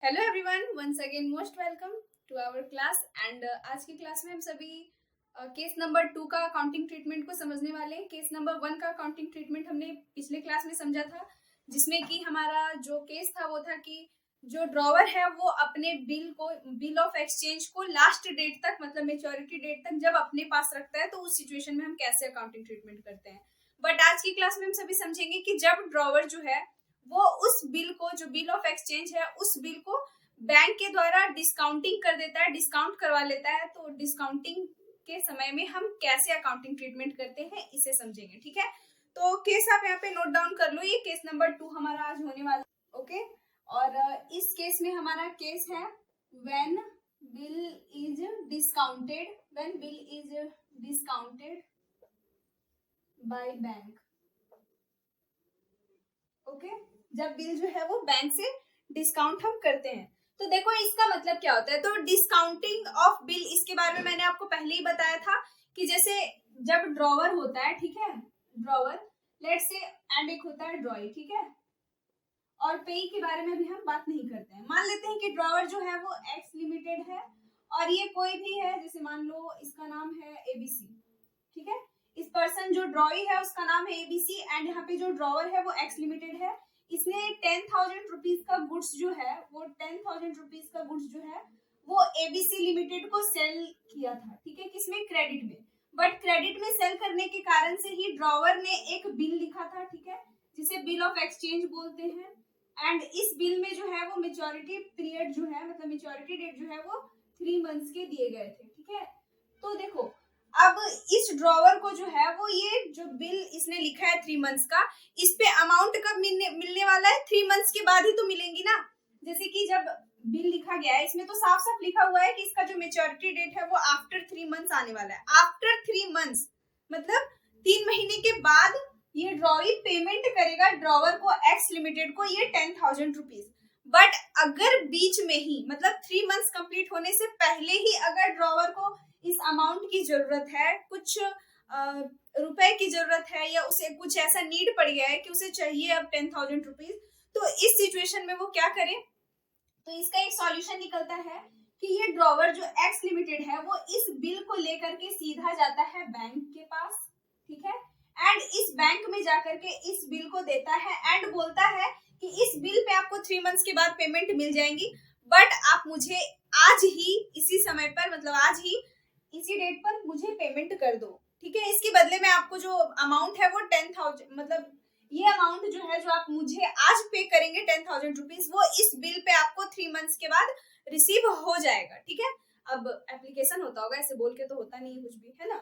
Hello everyone, once again most welcome to our class and आज की class में हम सभी केस नंबर 2 का अकाउंटिंग ट्रीटमेंट को समझने वाले हैं। केस नंबर 1 का अकाउंटिंग ट्रीटमेंट हमने पिछले क्लास में समझा था, जिसमें कि हमारा जो केस था वो था कि जो ड्रॉवर है वो अपने बिल ऑफ एक्सचेंज को लास्ट डेट तक, मतलब मेच्योरिटी डेट तक जब अपने पास रखता है तो उस सिचुएशन में हम कैसे अकाउंटिंग ट्रीटमेंट करते हैं। बट आज की क्लास में हम सभी समझेंगे कि जब ड्रॉवर जो है वो उस बिल को, जो बिल ऑफ एक्सचेंज है, उस बिल को बैंक के द्वारा डिस्काउंटिंग कर देता है, डिस्काउंट करवा लेता है, तो डिस्काउंटिंग के समय में हम कैसे अकाउंटिंग ट्रीटमेंट करते हैं इसे समझेंगे। ठीक है, तो केस आप यहाँ पे नोट डाउन कर लो। ये केस नंबर 2 हमारा आज होने वाला है। ओके, और इस केस में हमारा केस है when bill is discounted, when bill is discounted by bank. Okay, जब बिल जो है वो बैंक से डिस्काउंट हम करते हैं तो देखो इसका मतलब क्या होता है। तो डिस्काउंटिंग ऑफ बिल, इसके बारे में मैंने आपको पहले ही बताया था कि जैसे जब ड्रॉवर होता है, ठीक है, ड्रॉवर लेट्स से, एंड एक होता है ड्रॉई, ठीक है, और पेई के बारे में भी हम बात नहीं करते हैं। मान लेते हैं कि ड्रॉवर जो है वो एक्स लिमिटेड है और ये कोई भी है, जैसे मान लो इसका नाम है एबीसी, ठीक है, इस पर्सन जो ड्रॉई है उसका नाम है एबीसी एंड यहाँ पे जो ड्रॉवर है वो एक्स लिमिटेड है। इसने 10,000 रुपीज का गुड्स जो है वो 10,000 रुपीज का गुड्स जो है वो एबीसी लिमिटेड को सेल किया था, ठीक है, किसमें, क्रेडिट में। बट क्रेडिट में सेल करने के कारण से ही ड्रॉवर ने एक बिल लिखा था, ठीक है, जिसे बिल ऑफ एक्सचेंज बोलते हैं। एंड इस बिल में जो है वो मेच्योरिटी पीरियड जो है, मतलब मेच्योरिटी डेट जो है वो 3 मंथ्स के दिए गए थे, ठीक है। तो देखो अब इस ड्रॉवर को जो है वो ये जो बिल इसने लिखा है 3 मंथ्स का, इस पे अमाउंट कब मिलने वाला है, 3 मंथ्स के बाद ही तो मिलेंगी ना। जैसे कि जब बिल लिखा गया है इसमें तो साफ साफ लिखा हुआ है कि इसका जो मेच्योरिटी डेट है वो आफ्टर 3 मंथ्स आने वाला है। आफ्टर 3 मंथ्स मतलब 3 महीने के बाद ये ड्रॉई पेमेंट करेगा ड्रॉवर को, एक्स लिमिटेड को, ये 10,000 रुपीज। बट अगर बीच में ही, मतलब 3 मंथ्स कंप्लीट होने से पहले ही अगर ड्रॉवर को इस अमाउंट की जरूरत है, कुछ रुपए की जरूरत है, या उसे कुछ ऐसा नीड पड़ गया है कि उसे चाहिए अब 10,000 रुपीज, तो इस सिचुएशन में वो क्या करे। तो इसका एक सॉल्यूशन निकलता है कि ये ड्रॉवर जो एक्स लिमिटेड है वो इस बिल को लेकर के सीधा जाता है बैंक के पास, ठीक है, एंड इस बैंक में जाकर के इस बिल को देता है एंड बोलता है कि इस बिल पे आपको 3 मंथ्स के बाद पेमेंट मिल जाएंगी, बट आप मुझे आज ही इसी समय पर, मतलब आज ही इसी डेट पर मुझे पेमेंट कर दो, ठीक है। इसके बदले में आपको जो अमाउंट है वो 10,000, मतलब ये अमाउंट जो है जो आप मुझे आज पे करेंगे 10,000 रुपीज, वो इस बिल पे आपको 3 मंथ्स के बाद रिसीव हो जाएगा, ठीक है। अब एप्लीकेशन होता होगा, ऐसे बोल के तो होता नहीं है कुछ भी, है ना।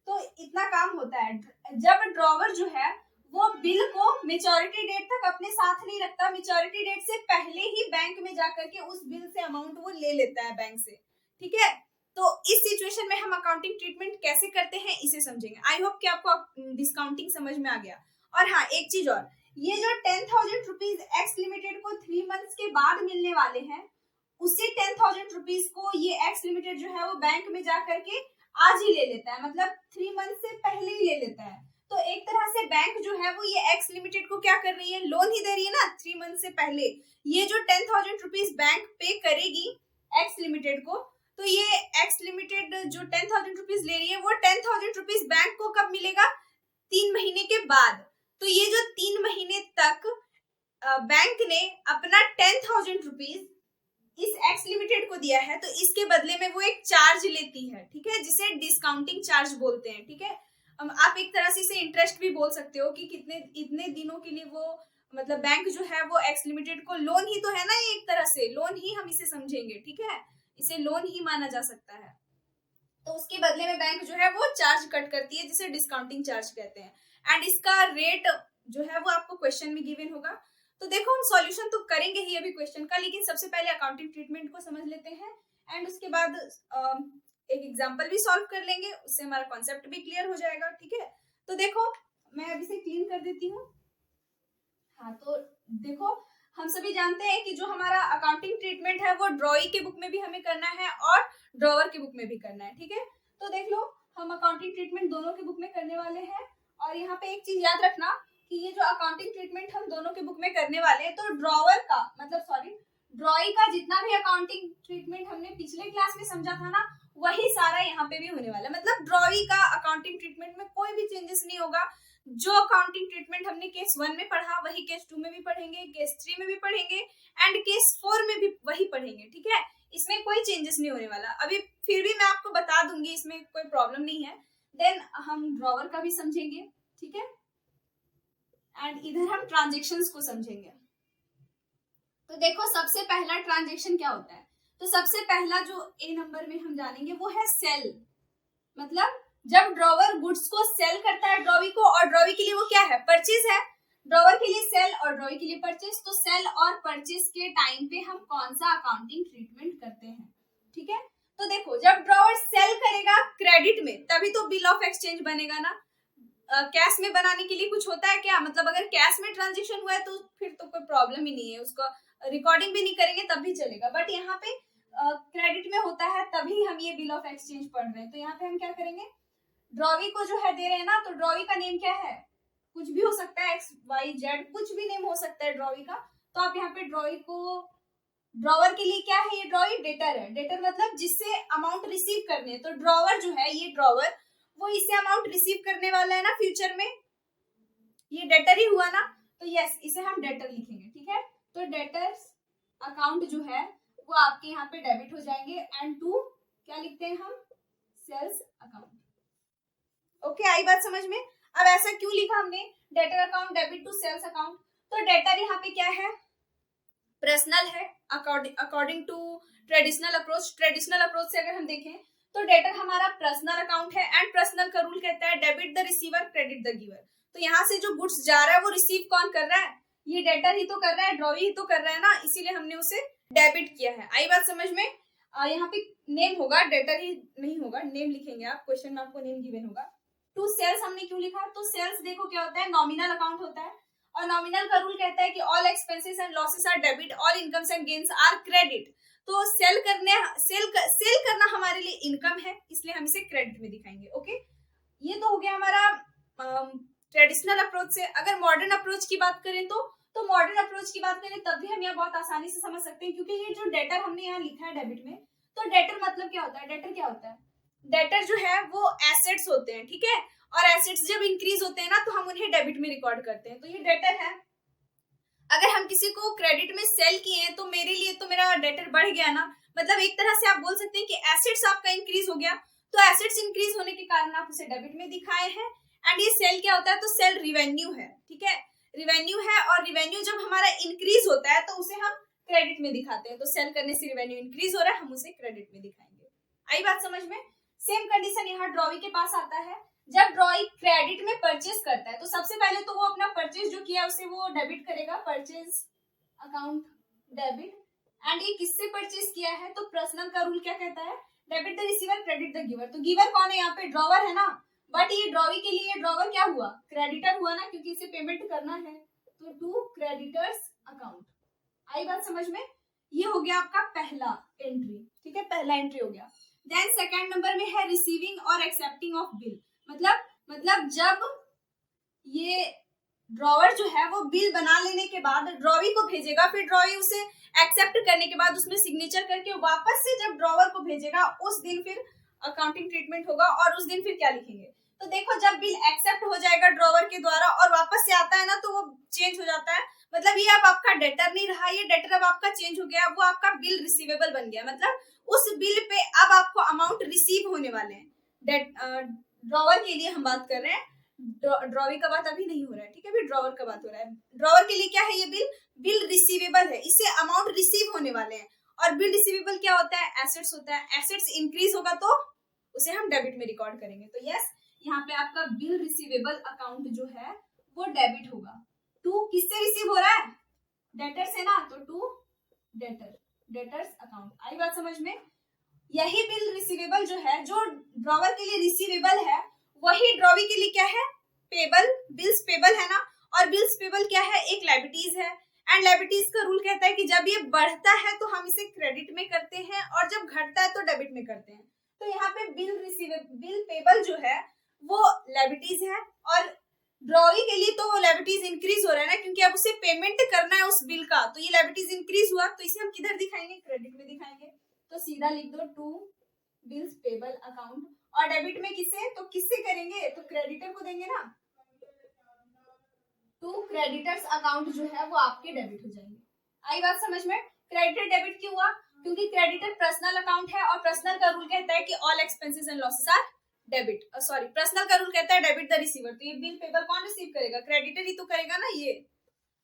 तो इतना काम होता है। जब ड्रॉवर जो है वो बिल को मेच्योरिटी डेट तक अपने साथ नहीं रखता, मेच्योरिटी डेट से पहले ही बैंक में जाकर के उस बिल से अमाउंट वो ले लेता है बैंक से, ठीक है। तो इस सिचुएशन में हम अकाउंटिंग ट्रीटमेंट कैसे करते हैं इसे समझेंगे। आई होप कि आपको डिस्काउंटिंग समझ में आ गया। और हाँ, एक चीज और, ये जो 10,000 रुपीज एक्स लिमिटेड को 3 मंथ्स के बाद मिलने वाले हैं, उसी 10,000 रुपीज को ये एक्स लिमिटेड जो है वो बैंक में जाकर के आज ही ले लेता है, मतलब 3 मंथ से पहले ही ले लेता है। तो एक तरह से बैंक जो है वो ये एक्स लिमिटेड को क्या कर रही है, लोन ही दे रही है ना 3 मंथ से पहले। ये जो 10,000 रुपीज बैंक पे करेगी एक्स लिमिटेड को, तो ये एक्स लिमिटेड जो 10,000 रुपीज ले रही है वो 10,000 रुपीज बैंक को कब मिलेगा, 3 महीने के बाद। तो ये जो 3 महीने तक बैंक ने अपना 10,000 रुपीज इस एक्स लिमिटेड को दिया है, तो इसके बदले में वो एक चार्ज लेती है, ठीक है, जिसे डिस्काउंटिंग चार्ज बोलते हैं, ठीक है। आप एक तरह से इसे इंटरेस्ट भी बोल सकते हो कि कितने इतने दिनों के लिए वो, मतलब बैंक जो है वो एक्स लिमिटेड को लोन ही तो है ना, ये एक तरह से लोन ही हम इसे समझेंगे, ठीक है, इसे लोन ही माना जा सकता है। तो उसके बदले में बैंक जो है वो चार्ज कट करती है, जिसे डिस्काउंटिंग चार्ज कहते हैं। एंड इसका रेट जो है वो आपको क्वेश्चन में गिवन होगा। तो देखो हम सॉल्यूशन तो करेंगे ही अभी क्वेश्चन का, लेकिन सबसे पहले अकाउंटिंग ट्रीटमेंट को समझ लेते हैं एंड उसके बाद एक एग्जांपल भी सॉल्व कर लेंगे, उससे हमारा कॉन्सेप्ट भी क्लियर हो जाएगा, ठीक है। तो देखो मैं अभी से क्लीन कर देती हूँ। हाँ, तो देखो हम सभी जानते हैं कि जो हमारा अकाउंटिंग ट्रीटमेंट है वो ड्रॉई के बुक में भी हमें करना है और ड्रॉवर के बुक में भी करना है, ठीक है। तो देख लो हम अकाउंटिंग ट्रीटमेंट दोनों के बुक में करने वाले हैं। और यहाँ पे एक चीज याद रखना कि ये जो अकाउंटिंग ट्रीटमेंट हम दोनों के बुक में करने वाले हैं, तो ड्रॉवर का मतलब ड्रॉई का जितना भी अकाउंटिंग ट्रीटमेंट हमने पिछले क्लास में समझा था ना, वही सारा यहाँ पे भी होने वाला है। मतलब ड्रॉई का अकाउंटिंग ट्रीटमेंट में कोई भी चेंजेस नहीं होगा। जो अकाउंटिंग ट्रीटमेंट हमने केस 1 में पढ़ा वही केस 2 में भी पढ़ेंगे, केस 3 में भी पढ़ेंगे एंड केस 4 में भी वही पढ़ेंगे, ठीक है। इसमें कोई चेंजेस नहीं होने वाला। अभी फिर भी मैं आपको बता दूंगी, इसमें कोई प्रॉब्लम नहीं है। देन हम ड्रॉवर का भी समझेंगे, ठीक है, एंड इधर हम ट्रांजेक्शन्स को समझेंगे। तो देखो सबसे पहला ट्रांजेक्शन क्या होता है, तो सबसे पहला जो ए नंबर में हम जानेंगे वो है सेल। मतलब जब ड्रॉवर गुड्स को सेल करता है ड्रॉवी को, और ड्रॉवी के लिए वो क्या है, परचेज है। ड्रॉवर के लिए सेल और ड्रॉवी के लिए परचेज। तो सेल और परचेज के टाइम पे हम कौन सा अकाउंटिंग ट्रीटमेंट करते हैं, ठीक है। तो देखो जब ड्रॉवर सेल करेगा क्रेडिट में तभी तो बिल ऑफ एक्सचेंज बनेगा ना। कैश में बनाने के लिए कुछ होता है क्या, मतलब अगर कैश में ट्रांजेक्शन हुआ है तो फिर तो कोई प्रॉब्लम ही नहीं है, उसको रिकॉर्डिंग भी नहीं करेंगे तब भी चलेगा। बट यहाँ पे क्रेडिट में होता है तभी हम ये बिल ऑफ एक्सचेंज पढ़ रहे हैं। तो यहाँ पे हम क्या करेंगे, ड्रॉवी को जो है दे रहे हैं ना, तो ड्रॉवी का नेम क्या है, कुछ भी हो सकता है, एक्स वाई जेड कुछ भी नेम हो सकता है ड्रॉवी का। तो आप यहाँ पे ड्रॉवी को, ड्रॉवर के लिए क्या है, ये ड्रॉवी डेटर है। डेटर मतलब जिससे अमाउंट रिसीव करने है। तो ड्रॉवर जो है, ये ड्रॉवर वो इससे अमाउंट रिसीव करने वाला है ना फ्यूचर में, ये डेटर ही हुआ ना। तो यस, इसे हम डेटर लिखेंगे, ठीक है। तो डेटर्स अकाउंट जो है वो आपके यहाँ पे डेबिट हो जाएंगे। एंड टू क्या लिखते हैं हम, सेल्स अकाउंट। ओके, आई बात समझ में। अब ऐसा क्यों लिखा हमने, debtor account debit to sales account. तो डेटर यहाँ पे क्या है, पर्सनल है according to traditional approach. Traditional approach से अगर हम देखें तो डेटर हमारा पर्सनल अकाउंट है। एंड पर्सनल का रूल कहता है debit the receiver credit the giver. तो यहाँ से जो गुड्स जा रहा है वो रिसीव कौन कर रहा है, ये डेटर ही तो कर रहा है, ड्रॉवी ही तो कर रहा है ना, इसीलिए हमने उसे डेबिट किया है। आई बात समझ में। यहाँ पे नेम होगा, डेटर ही नहीं होगा, नेम लिखेंगे आप, क्वेश्चन में आपको नेम गिवन होगा। टू सेल्स हमने क्यों लिखा, तो सेल्स देखो क्या होता है, नॉमिनल अकाउंट होता है। और नॉमिनल का रूल कहता है कि all expenses and losses are debit, all incomes and gains are credit. तो सेल करना हमारे लिए इनकम है, इसलिए हम इसे क्रेडिट में दिखाएंगे। ओके, ये तो हो गया हमारा ट्रेडिशनल अप्रोच से। अगर मॉडर्न अप्रोच की बात करें तो मॉडर्न अप्रोच की बात करें तब भी हम यहाँ बहुत आसानी से समझ सकते हैं, क्योंकि ये जो डेटर हमने यहाँ लिखा है डेबिट में, तो डेटर मतलब क्या होता है, डेटर क्या होता है, डेटर जो है वो एसेट्स होते हैं, ठीक है। और एसेट्स जब इंक्रीज होते हैं ना तो हम उन्हें डेबिट में रिकॉर्ड करते हैं, तो ये डेटर है। अगर हम किसी को क्रेडिट में सेल किए हैं तो मेरे लिए तो मेरा डेटर बढ़ गया ना। मतलब एक तरह से आप बोल सकते हैं कि एसेट्स आपका इंक्रीज हो गया, तो एसेट्स इंक्रीज होने के कारण आप उसे डेबिट में दिखाए हैं। एंड ये सेल क्या होता है, तो सेल रिवेन्यू है, ठीक है, रिवेन्यू है। और रिवेन्यू जब हमारा इंक्रीज होता है तो उसे हम क्रेडिट में दिखाते हैं। तो सेल करने से रिवेन्यू इंक्रीज हो रहा है, हम उसे क्रेडिट में दिखाएंगे। आई बात समझ में। सेम कंडीशन यहाँ ड्रॉवी के पास आता है। जब ड्रॉई क्रेडिट में परचेज करता है तो सबसे पहले तो वो अपना परचेज जो किया उसे वो डेबिट करेगा, परचेज अकाउंट डेबिट। एंड ये किससे परचेज किया है, तो पर्सनल का रूल क्या कहता है, debit the receiver credit the giver. तो गिवर कौन है, यहाँ पे ड्रॉवर है ना। बट ये ड्रॉवी के लिए ड्रॉवर क्या हुआ, क्रेडिटर हुआ ना, क्योंकि इसे पेमेंट करना है। तो टू क्रेडिटर्स अकाउंट। आई बात समझ में। ये हो गया आपका पहला एंट्री, ठीक है, पहला एंट्री हो गया। देन सेकंड नंबर में है रिसीविंग और एक्सेप्टिंग ऑफ बिल। मतलब जब ये ड्रॉवर जो है वो बिल बना लेने के बाद ड्रॉवी को भेजेगा, फिर ड्रॉवी उसे एक्सेप्ट करने के बाद उसमें सिग्नेचर करके वापस से जब ड्रॉवर को भेजेगा उस दिन फिर अकाउंटिंग ट्रीटमेंट होगा। और उस दिन फिर क्या लिखेंगे, तो देखो जब बिल एक्सेप्ट हो जाएगा ड्रॉवर के द्वारा और वापस से आता है ना तो वो चेंज हो जाता है। मतलब ये अब आपका डेटर नहीं रहा, ये डेटर अब आपका चेंज हो गया, वो आपका बिल रिसीवेबल बन गया। मतलब उस बिल पे अब आपको अमाउंट रिसीव होने वाले हैं। ड्रॉवर के लिए हम बात कर रहे हैं, ड्रॉवी का बात अभी नहीं हो रहा है, ठीक है, भी ड्रॉवर का बात हो रहा है। ड्रॉवर के लिए क्या है, ये बिल रिसीवेबल है, इससे अमाउंट रिसीव होने वाले हैं। और बिल रिसीवेबल क्या होता है, एसेट्स होता है। एसेट्स इंक्रीज होगा तो उसे हम डेबिट में रिकॉर्ड करेंगे। तो यस, यहाँ पे आपका बिल रिसीवेबल अकाउंट जो है वो डेबिट होगा। टू किससे रिसीव हो रहा है, डेटर से ना, तो टू डेटर्स अकाउंट। आई बात समझ में। यही बिल रिसीवेबल जो है, जो ड्रॉवर के लिए रिसीवेबल है, वही ड्रॉवी के लिए क्या है, पेबल, बिल्स पेबल है ना। और बिल्स पेबल क्या है, एक लायबिलिटीज है। एंड लायबिलिटीज का रूल कहता है कि जब ये बढ़ता है तो हम इसे क्रेडिट में करते हैं और जब घटता है तो डेबिट में करते हैं। तो यहाँ पे बिल पेबल जो है वो लायबिलिटीज है और ड्रॉवी के लिए तो लायबिलिटीज इंक्रीज हो रहा है ना, क्योंकि अब उसे पेमेंट करना है उस बिल का, तो ये लायबिलिटीज इंक्रीज हुआ, तो इसे हम किधर दिखाएंगे, क्रेडिट में दिखाएंगे। तो सीधा लिख दो टू बिल्स पेबल अकाउंट, और डेबिट में किसे, तो किससे करेंगे, तो क्रेडिटर को देंगे ना, टू क्रेडिटर्स अकाउंट जो है वो आपके डेबिट हो जाएंगे। आई बात समझ में। क्रेडिटर डेबिट क्यों हुआ, क्योंकि क्रेडिटर पर्सनल अकाउंट है और पर्सनल का रूल कहता है कि all expenses and losses are debit, sorry personal का रूल कहता है डेबिट द रिसीवर, तो ये बिल पेपर कौन रिसीव करेगा, क्रेडिटर ही तो करेगा ना, ये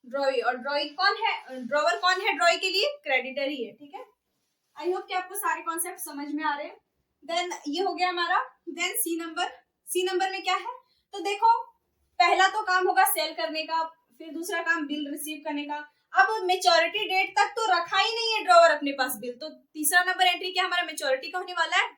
ड्रॉवी, और ड्रॉवी कौन है, ड्रॉवर कौन है ड्रॉवी के लिए, क्रेडिटर ही है, ठीक है। आई होप कि आपको सारे कॉन्सेप्ट समझ में आ रहे हैं। देन ये हो गया हमारा। देन सी नंबर में क्या है, तो देखो पहला तो काम होगा सेल करने का, फिर दूसरा काम बिल रिसीव करने का। अब मेच्योरिटी डेट तक तो रखा ही नहीं है ड्रॉवर अपने पास बिल, तो तीसरा नंबर एंट्री क्या हमारा मेच्योरिटी का होने वाला है,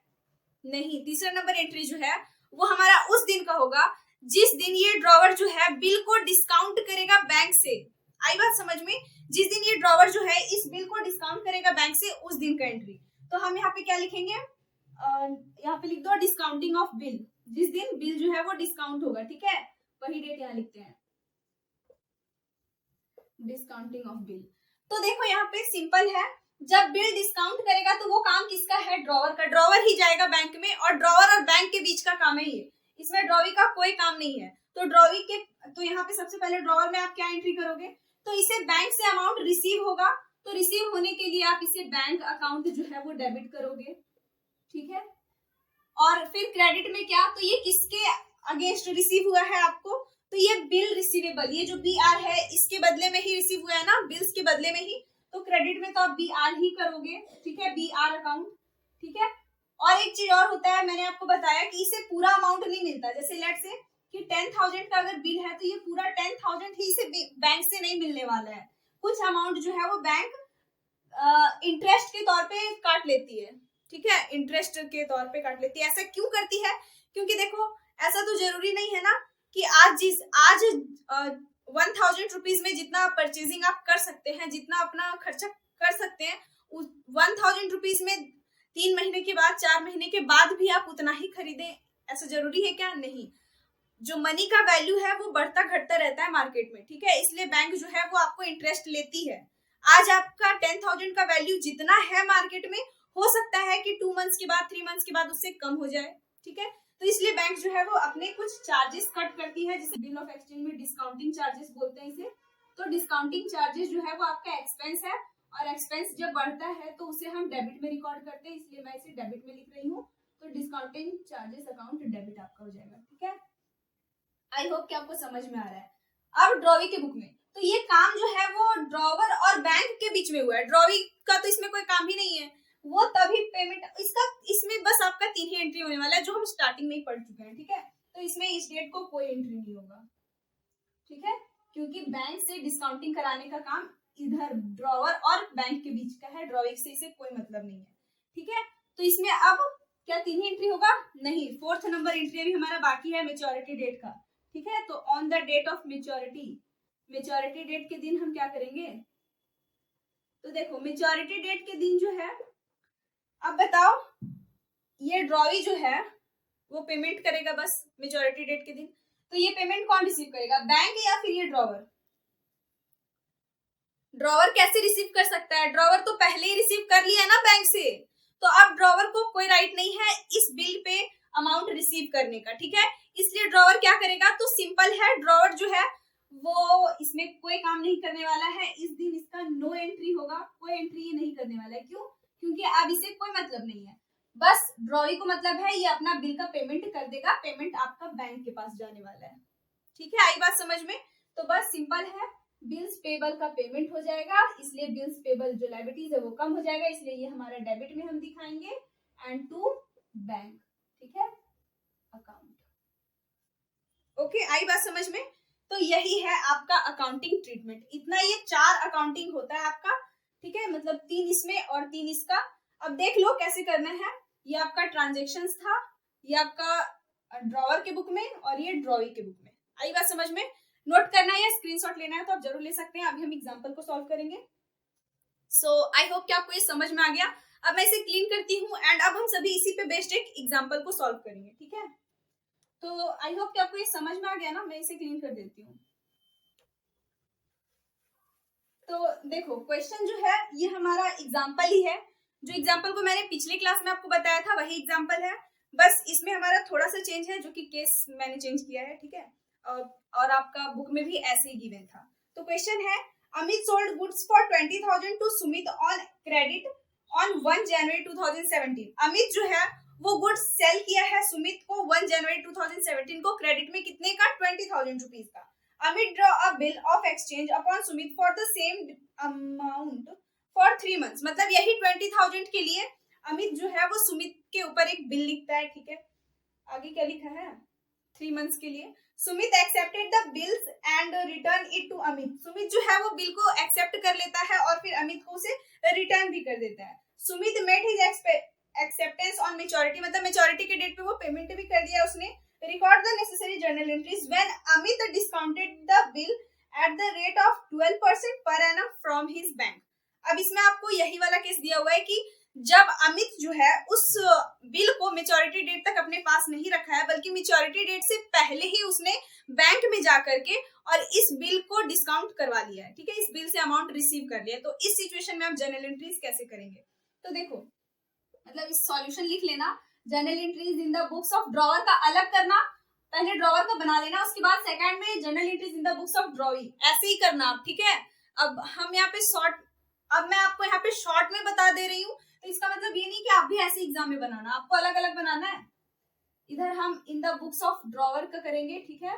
नहीं, तीसरा नंबर एंट्री जो है वो हमारा उस दिन का होगा जिस दिन ये ड्रॉवर जो है बिल को डिस्काउंट करेगा बैंक से। आई बात समझ में, जिस दिन ये ड्रॉवर जो है इस बिल को डिस्काउंट करेगा बैंक से, उस दिन का एंट्री। तो हम यहाँ पे क्या लिखेंगे, यहाँ पे लिख दो डिस्काउंटिंग ऑफ बिल, जिस दिन बिल जो है वो डिस्काउंट होगा, ठीक है, वही डेट यहाँ लिखते हैं, डिस्काउंटिंग ऑफ बिल। तो देखो यहाँ पे सिंपल है, जब बिल डिस्काउंट करेगा तो वो काम किसका है, ड्रॉवर का, ड्रॉवर ही जाएगा बैंक में, और ड्रॉवर और बैंक के बीच का काम है ये, इसमें ड्रॉवी का कोई काम नहीं है। तो ड्रॉवी के, तो यहाँ पे सबसे पहले ड्रॉवर में आप क्या एंट्री करोगे, तो इसे बैंक से अमाउंट रिसीव होगा, तो रिसीव होने के लिए आप इसे बैंक अकाउंट जो है वो डेबिट करोगे, ठीक है। और फिर क्रेडिट में क्या, तो ये किसके अगेंस्ट रिसीव हुआ है आपको, तो ये बिल रिसीवेबल, ये जो BR है इसके बदले में ही रिसीव हुआ है ना, बिल्स के बदले में ही, तो क्रेडिट में तो आप BR ही करोगे, ठीक है, BR अकाउंट, ठीक है। और एक चीज और होता है, मैंने आपको बताया कि इसे पूरा अमाउंट नहीं मिलता, जैसे लेट से कि 10,000 का अगर बिल है तो ये पूरा 10,000 ही इसे बैंक से नहीं मिलने वाला है, कुछ अमाउंट जो है वो बैंक इंटरेस्ट के तौर पे काट लेती है, ठीक है, इंटरेस्ट के तौर पे काट लेती है। ऐसा क्यों करती है, क्योंकि देखो ऐसा तो जरूरी नहीं है ना कि आज 1,000 रुपीज में जितना परचेजिंग आप कर सकते हैं, जितना अपना खर्चा कर सकते हैं, उस 1,000 रुपीज में 3 महीने के बाद, 4 महीने के बाद भी आप उतना ही खरीदें, ऐसा जरूरी है क्या, नहीं। जो मनी का वैल्यू है वो बढ़ता घटता रहता है मार्केट में, ठीक है, इसलिए बैंक जो है वो आपको इंटरेस्ट लेती है। आज आपका 10,000 का वैल्यू जितना है मार्केट में, हो सकता है कि 2 मंथ्स के बाद, 3 मंथ्स के बाद उससे कम हो जाए, ठीक है। तो इसलिए बैंक जो है वो अपने कुछ चार्जेस कट करती है, जैसे बिल ऑफ एक्सचेंज में डिस्काउंटिंग चार्जेस बोलते हैं इसे। तो डिस्काउंटिंग चार्जेस जो है वो आपका एक्सपेंस है, और एक्सपेंस जब बढ़ता है तो उसे हम डेबिट में रिकॉर्ड करते हैं, इसलिए मैं इसे डेबिट में लिख रही हूँ। तो डिस्काउंटिंग चार्जेस अकाउंट डेबिट आपका हो जाएगा, ठीक है। आई होप कि आपको समझ में आ रहा है। अब ड्रॉवी के बुक में तो ये काम जो है वो ड्रॉवर और बैंक के बीच में हुआ है, ड्रॉवी का तो इसमें कोई काम ही नहीं है, वो तभी पेमेंट, इसमें बस आपका 3 ही एंट्री होने वाला है, जो हम स्टार्टिंग में ही पढ़ चुके हैं, ठीक है। तो इसमें इस डेट को कोई एंट्री नहीं होगा, ठीक है, क्योंकि बैंक से डिस्काउंटिंग कराने का काम इधर ड्रॉवर और बैंक के बीच का है, ड्रॉविंग से इसे कोई मतलब नहीं है, ठीक है। तो इसमें अब क्या 3 ही एंट्री होगा, नहीं, 4th नंबर एंट्री भी हमारा बाकी है मेच्योरिटी डेट का, ठीक है। तो on the date of maturity date के दिन हम क्या करेंगे, तो देखो मेच्योरिटी डेट के दिन जो है, अब बताओ ये ड्रॉवी जो है वो पेमेंट करेगा बस मेच्योरिटी डेट के दिन, तो ये पेमेंट कौन रिसीव करेगा, बैंक या फिर ये ड्रॉवर। ड्रॉवर कैसे रिसीव कर सकता है, ड्रॉवर तो पहले ही रिसीव कर लिया ना बैंक से, तो अब ड्रॉवर को कोई राइट नहीं है इस बिल पे अमाउंट रिसीव करने का, ठीक है। इसलिए ड्रॉवर क्या करेगा, तो सिंपल है, ड्रॉवर जो है वो इसमें कोई काम नहीं करने वाला है, इस दिन इसका नो एंट्री होगा, कोई एंट्री ये नहीं करने वाला है, क्यों, क्योंकि अब इसे कोई मतलब नहीं है, बस ड्रॉवी को मतलब है ये अपना बिल का पेमेंट कर देगा, पेमेंट आपका बैंक के पास जाने वाला है, ठीक है। आई बात समझ में, तो बस सिंपल है, बिल्स पेबल का पेमेंट हो जाएगा, इसलिए बिल्स पेबल जो लायबिलिटीज है वो कम हो जाएगा, इसलिए ये हमारा डेबिट में हम दिखाएंगे, एंड टू बैंक, ठीक है, अकाउंट। ओके, आई बात समझ में। तो यही है आपका अकाउंटिंग ट्रीटमेंट, इतना ये 4 अकाउंटिंग होता है आपका, ठीक है, मतलब 3 इसमें और 3 इसका। अब देख लो कैसे करना है, ये आपका ट्रांजेक्शन्स था, ये आपका ड्रॉवर के बुक में, और ये ड्रॉवी के बुक में। आई बात समझ में, नोट करना है या स्क्रीनशॉट लेना है तो आप जरूर ले सकते हैं, अभी हम एग्जाम्पल को सॉल्व करेंगे। सो आई होप कि आपको ये समझ में आ गया। अब मैं इसे क्लीन करती हूँ, एंड अब हम सभी इसी पे बेस्ड एक एग्जाम्पल को सॉल्व करेंगे, ठीक है। तो आई होप कि आपको ये समझ में आ गया ना, मैं इसे क्लीन कर देती हूँ। तो देखो क्वेश्चन जो है ये हमारा एग्जाम्पल ही है, जो एग्जाम्पल को मैंने पिछले क्लास में आपको बताया था वही एग्जाम्पल है, बस इसमें हमारा थोड़ा सा चेंज है, जो कि केस मैंने चेंज किया है, ठीक है। और आपका बुक में भी ऐसे ही गिवन था। तो क्वेश्चन है, Amit sold goods for 20,000 to Sumit on credit on 1 January 2017। Amit जो है वो गुड्स सेल किया है सुमित को 1 जनवरी 2017 को क्रेडिट में कितने का, 20,000 रुपीज का। Amit draw a bill of exchange upon Sumit for the same amount for 3 months. मतलब यही 20,000 के लिए अमित जो है वो सुमित के ऊपर एक बिल लिखता है, ठीक है। आगे क्या लिखा है, 3 मंथ्स के लिए। Sumit accepted the bills and return it to Amit. Sumit जो है वो बिल को एक्सेप्ट कर लेता है और फिर अमित को उसे रिटर्न भी कर देता है। Sumit made his acceptance on maturity, मतलब मेच्योरिटी के डेट पे वो पेमेंट भी कर दिया उसने। Record the necessary journal entries when Amit discounted the bill at the rate of 12% per annum from his bank. अब इसमें आपको यही वाला केस दिया हुआ है कि जब अमित जो है उस बिल को मेच्योरिटी डेट तक अपने पास नहीं रखा है, बल्कि मेच्योरिटी डेट से पहले ही उसने बैंक में जाकर के और इस बिल को डिस्काउंट करवा लिया है, ठीक है, इस बिल से अमाउंट रिसीव कर लिया। तो इस सिचुएशन में आप जर्नल एंट्रीज कैसे करेंगे, तो देखो मतलब इस सॉल्यूशन लिख लेना, journal entries in the books of drawer का अलग करना, पहले ड्रॉवर का बना लेना, उसके बाद सेकंड में journal entries in the books of drawing, ऐसे ही करना आप, ठीक है। अब हम यहाँ पे अब मैं आपको यहाँ पे शॉर्ट में बता दे रही हूँ, तो इसका मतलब ये नहीं कि आप भी ऐसे एग्जाम में बनाना, आपको अलग अलग बनाना है। इधर हम in the books of drawer का करेंगे, ठीक है,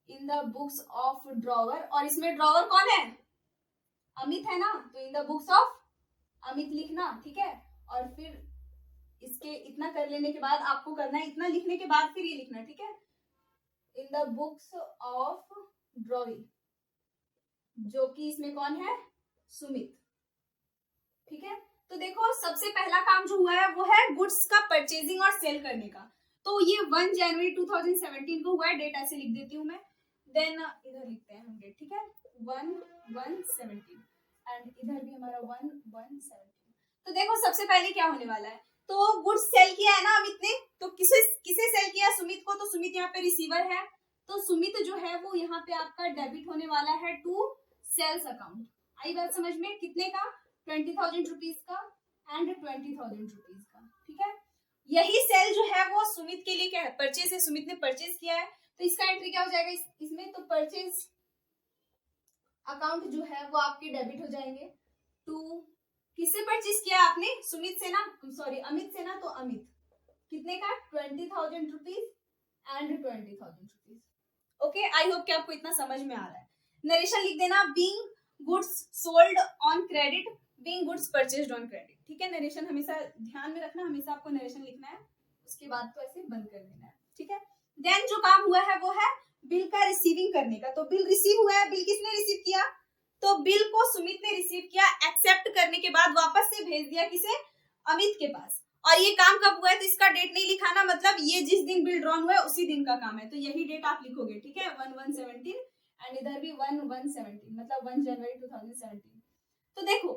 in the books of drawer, और इसमें ड्रॉवर कौन है, अमित है ना, तो in the books of Amit लिखना, ठीक है। और फिर इसके इतना कर लेने के बाद आपको करना है, इतना लिखने के बाद फिर ये लिखना, ठीक है, in the books of drawing, जो कि इसमें कौन है, सुमित, ठीक है। तो देखो सबसे पहला काम जो हुआ है वो है गुड्स का परचेजिंग और सेल करने का। तो ये 1 जनवरी 2017 को हुआ है, डेट ऐसे लिख देती हूँ मैं, देन इधर लिखते हैं हम डेट, ठीक है, 1/1/17 एंड इधर भी हमारा 1/1/17। तो देखो सबसे पहले क्या होने वाला है, तो गुड्स सेल किया है ना अमित ने, तो किसे सेल किया, सुमित को, तो सुमित यहाँ पे रिसीवर है, तो सुमित जो है वो यहाँ पे आपका डेबिट होने वाला है टू सेल्स अकाउंट। आई बात समझ में, कितने का, 20,000 रुपीज का एंड 20,000 रुपीज का, ठीक है। यही सेल जो है वो सुमित के लिए क्या है, परचेज है, सुमित ने परचेज किया है, तो इसका एंट्री क्या हो जाएगा इसमें, तो परचेज अकाउंट जो है वो आपके डेबिट हो जाएंगे टू, किससे परचेज किया आपने, सुमित से ना, सॉरी अमित से ना, तो अमित कितने का, 20,000 rupees and 20,000 rupees. Okay, I hope कि आपको इतना समझ में आ रहा है। नरेशन लिख देना, being goods sold on credit, being goods purchased on credit, ठीक है। नरेशन हमेशा ध्यान में रखना, हमेशा आपको नरेशन लिखना है, उसके बाद तो ऐसे बंद कर देना है, ठीक है। देन जो काम हुआ है वो है बिल का रिसीविंग करने का। तो बिल रिसीव हुआ है, बिल किसने रिसीव किया, तो बिल को सुमित ने रिसीव किया, एक्सेप्ट करने के बाद वापस से भेज दिया किसे, अमित के पास। और ये काम कब हुआ है, तो इसका डेट नहीं लिखाना, मतलब ये जिस दिन बिल ड्रॉन हुआ है उसी दिन का काम है, तो यही डेट आप लिखोगे, ठीक है, 1/1/17 एंड इधर भी 1/1/17, मतलब 1 जनवरी 2017। तो देखो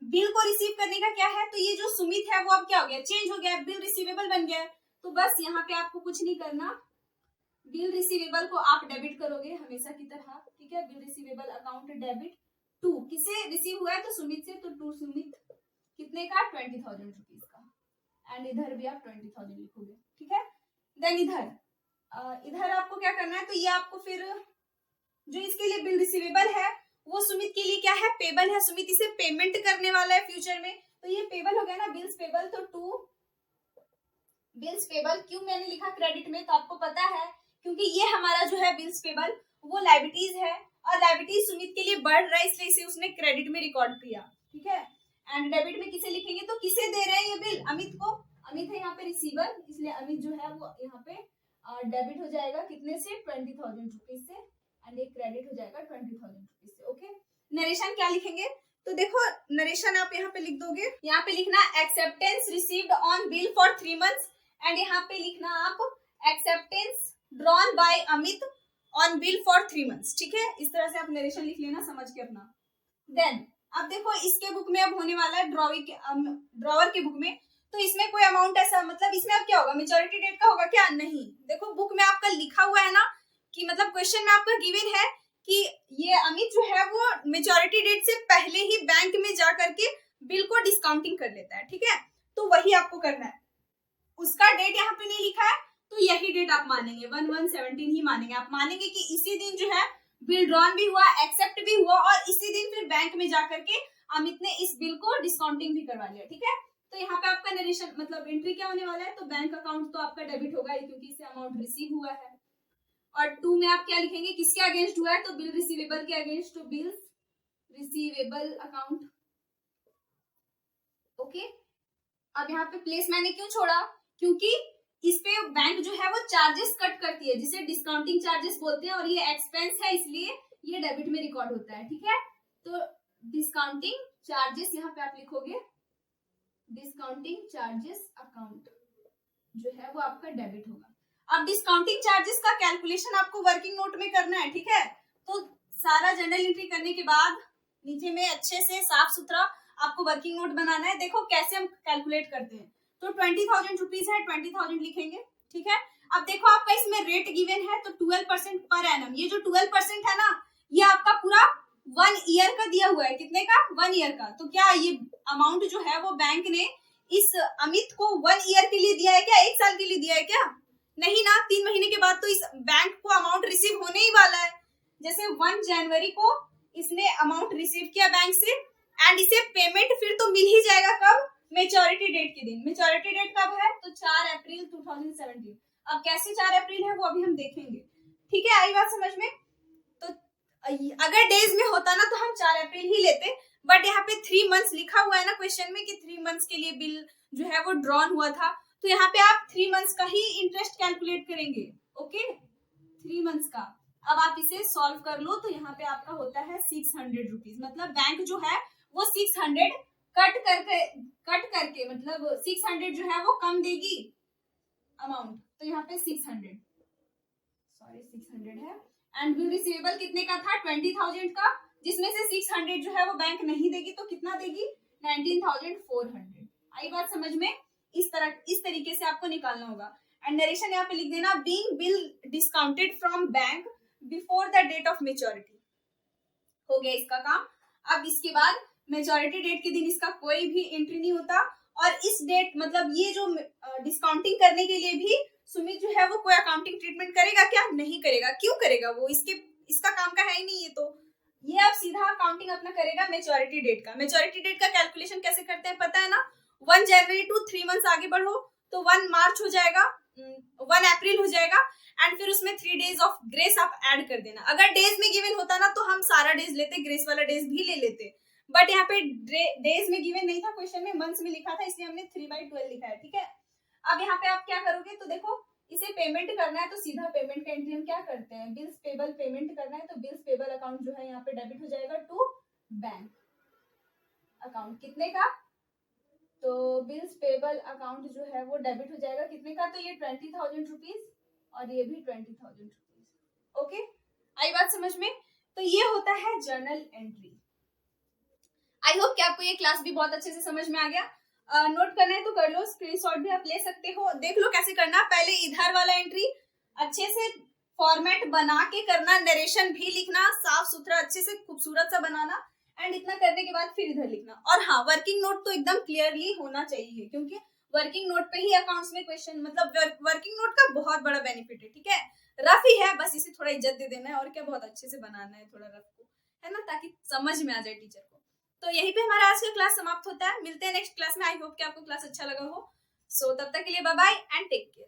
बिल को रिसीव करने का क्या है, तो ये जो सुमित है वो अब क्या हो गया, चेंज हो गया, बिल रिसीवेबल बन गया। तो बस यहाँ पे आपको कुछ नहीं करना, बिल रिसीवेबल को आप डेबिट करोगे हमेशा की तरह, ठीक है, bill receivable account debit to, किसे रिसीव हुआ है, तो सुमित से, तो टू सुमित, कितने का, 20,000 रुपीज का, एंड इधर भी आप 20,000 लिखोगे, ठीक है। देन इधर आपको क्या करना है, तो ये आपको फिर जो इसके लिए बिल रिसीवेबल है वो सुमित के लिए क्या है, पेबल है, सुमित इसे पेमेंट करने वाला है फ्यूचर में, तो ये पेबल हो गया ना, बिल्स पेबल, तो टू बिल्स पेबल। क्यों मैंने लिखा क्रेडिट में, तो आपको पता है क्योंकि ये हमारा जो है बिल्स पेबल वो लायबिलिटीज है, और लायबिलिटीज सुमित के लिए बढ़ रहा है, इसलिए इसे उसने क्रेडिट में रिकॉर्ड किया, ठीक है। एंड डेबिट में किसे लिखेंगे, तो किसे दे रहे हैं ये बिल, अमित को, अमित है यहाँ पे रिसीवर, इसलिए अमित जो है वो यहाँ पे डेबिट हो जाएगा कितने से, 20,000 रुपीज से, एंड एक क्रेडिट हो जाएगा 20,000 रुपीज से। ओके, नरेशन क्या लिखेंगे, तो देखो नरेशन आप यहाँ पे लिख दोगे, यहाँ पे लिखना acceptance received on bill for 3 months, and यहाँ पे लिखना आप acceptance drawn by Amit on bill for 3 months, ठीक है। इस तरह से आप नरेशन लिख लेना समझ के अपना। देन अब देखो इसके बुक में अब होने वाला है ड्रॉवर के बुक में, तो इसमें कोई अमाउंट ऐसा मतलब इसमें अब क्या होगा, मेच्योरिटी डेट का होगा क्या? नहीं। देखो बुक में आपका लिखा हुआ है ना कि मतलब क्वेश्चन में आपका गिवन है कि ये अमित जो है वो मेच्योरिटी डेट से पहले ही बैंक में जा करके बिल को डिस्काउंटिंग कर लेता है, ठीक है। तो वही आपको करना है। उसका डेट यहाँ पे नहीं लिखा है तो यही डेट आप मानेंगे, 1/1/17 ही मानेंगे। आप मानेंगे कि इसी दिन जो है बिल ड्रॉन भी हुआ, एक्सेप्ट भी हुआ और इसी दिन फिर बैंक में जाकर के अमित ने इस बिल को डिस्काउंटिंग भी करवा लिया, ठीक है। तो यहाँ पे आपका नरेशन मतलब एंट्री क्या होने वाला है, तो बैंक अकाउंट तो आपका डेबिट होगा ही क्योंकि इससे अमाउंट रिसीव हुआ है। और 2 में आप क्या लिखेंगे, किसके अगेंस्ट हुआ है, तो बिल रिसीवेबल के अगेंस्ट, तो बिल रिसीवेबल अकाउंट, ओके। अब यहाँ पे प्लेस मैंने क्यों छोड़ा, क्योंकि इस पे बैंक जो है वो चार्जेस कट करती है जिसे डिस्काउंटिंग चार्जेस बोलते हैं और ये एक्सपेंस है इसलिए ये डेबिट में रिकॉर्ड होता है, ठीक है। तो डिस्काउंटिंग चार्जेस यहाँ पे आप लिखोगे, डिस्काउंटिंग चार्जेस अकाउंट जो है वो आपका डेबिट होगा। अब डिस्काउंटिंग चार्जेस का कैलकुलेशन आपको वर्किंग नोट में करना है, ठीक है। तो सारा जनरल एंट्री करने के बाद नीचे में अच्छे से साफ सुथरा आपको वर्किंग नोट बनाना है। देखो कैसे हम कैलकुलेट करते हैं, तो 20,000 रुपीज है, 20,000 लिखेंगे, ठीक है। अब देखो आपका इसमें रेट गिवन है तो 12% पर एनम, ये जो 12% है ना ये आपका पूरा 1 ईयर का दिया हुआ है। कितने का? 1 ईयर का। तो क्या ये अमाउंट जो है वो बैंक ने इस अमित को 1 ईयर के लिए दिया है क्या, 1 साल के लिए दिया है क्या? नहीं ना, 3 महीने के बाद तो इस बैंक को अमाउंट रिसीव होने ही वाला है। जैसे 1 जनवरी को इसने अमाउंट रिसीव किया बैंक से एंड इसे पेमेंट फिर तो मिल ही जाएगा कब, मेच्योरिटी डेट के दिन। मेच्योरिटी डेट कब है, तो 4 अप्रैल 2017। अब कैसे 4 अप्रैल है वो अभी हम देखेंगे, ठीक है। आई बात समझ में? तो अगर डेज में होता ना तो हम 4 अप्रैल ही लेते, बट यहाँ पे 3 मंथ्स लिखा हुआ है ना क्वेश्चन में कि 3 मंथ्स के लिए बिल जो है वो ड्रॉन हुआ था, तो यहाँ पे आप 3 मंथ्स का ही इंटरेस्ट कैलकुलेट करेंगे, ओके, 3 मंथ्स का। अब आप इसे सॉल्व कर लो तो यहाँ पे आपका होता है 600 रुपीज। मतलब बैंक जो है वो 600 कट करके मतलब 600 जो है वो कम देगी अमाउंट, तो यहाँ पे 600 है। एंड बिल रिसीवेबल कितने का था, 20,000 का, जिसमें से 600 जो है वो बैंक नहीं देगी तो कितना देगी, 19,400। आई बात समझ में? इस तरीके से आपको निकालना होगा। एंड नरेशन यहाँ पे लिख देना, being bill discounted from bank before the date of maturity. हो गया इसका काम। अब इसके बाद मेच्योरिटी डेट के दिन इसका कोई भी एंट्री नहीं होता और इस डेट मतलब ये जो डिस्काउंटिंग करने के लिए भी सुमित जो है वो कोई अकाउंटिंग ट्रीटमेंट करेगा क्या, नहीं करेगा। क्यों करेगा, वो इसका काम का है ही नहीं। ये अब सीधा अकाउंटिंग अपना करेगा मेच्योरिटी डेट का। मेच्योरिटी डेट का कैलकुलेशन कैसे करते हैं पता है ना, 1 जनवरी टू 3 मंथ्स आगे बढ़ो तो 1 मार्च हो जाएगा, 1 अप्रैल हो जाएगा एंड फिर उसमें 3 डेज ऑफ ग्रेस आप ऐड कर देना। अगर डेज में गिवन होता ना तो हम सारा डेज लेते, ग्रेस वाला डेज भी ले लेते, बट यहाँ पे डेज में गिवन नहीं था क्वेश्चन में, मंथ्स में लिखा था, इसलिए हमने 3/12 लिखा है, ठीक है। अब यहाँ पे आप क्या करोगे, तो देखो इसे पेमेंट करना है तो सीधा पेमेंट का एंट्री हम क्या करते हैं, बिल्स पेबल पेमेंट करना है तो बिल्स पेबल अकाउंट जो है यहाँ पे डेबिट हो जाएगा टू बैंक अकाउंट। कितने का, तो बिल्स पेबल अकाउंट जो है वो डेबिट हो जाएगा कितने का, तो ये 20,000 रुपीज और ये भी 20,000 रुपीज। ओके, आई बात समझ में? तो ये होता है जर्नल एंट्री। आई होप कि आपको ये क्लास भी बहुत अच्छे से समझ में आ गया। नोट करना है तो कर लो, स्क्रीनशॉट भी आप ले सकते हो। देख लो कैसे करना, पहले इधर वाला एंट्री अच्छे से फॉर्मेट बना के करना, नरेशन भी लिखना साफ सुथरा अच्छे से खूबसूरत सा बनाना एंड इतना करने के बाद फिर इधर लिखना। और हाँ, वर्किंग नोट तो एकदम क्लियरली होना चाहिए क्योंकि वर्किंग नोट पे ही अकाउंट्स में क्वेश्चन मतलब वर्किंग नोट का बहुत बड़ा बेनिफिट है, ठीक है। रफ ही है, बस इसे थोड़ा इज्जत दे देना है और क्या, बहुत अच्छे से बनाना है थोड़ा रफ को, है ना, ताकि समझ में आ जाए टीचर को। तो यहीं पे हमारा आज का क्लास समाप्त होता है। मिलते हैं नेक्स्ट क्लास में। आई होप कि आपको क्लास अच्छा लगा हो। सो तब तक के लिए bye bye and take care.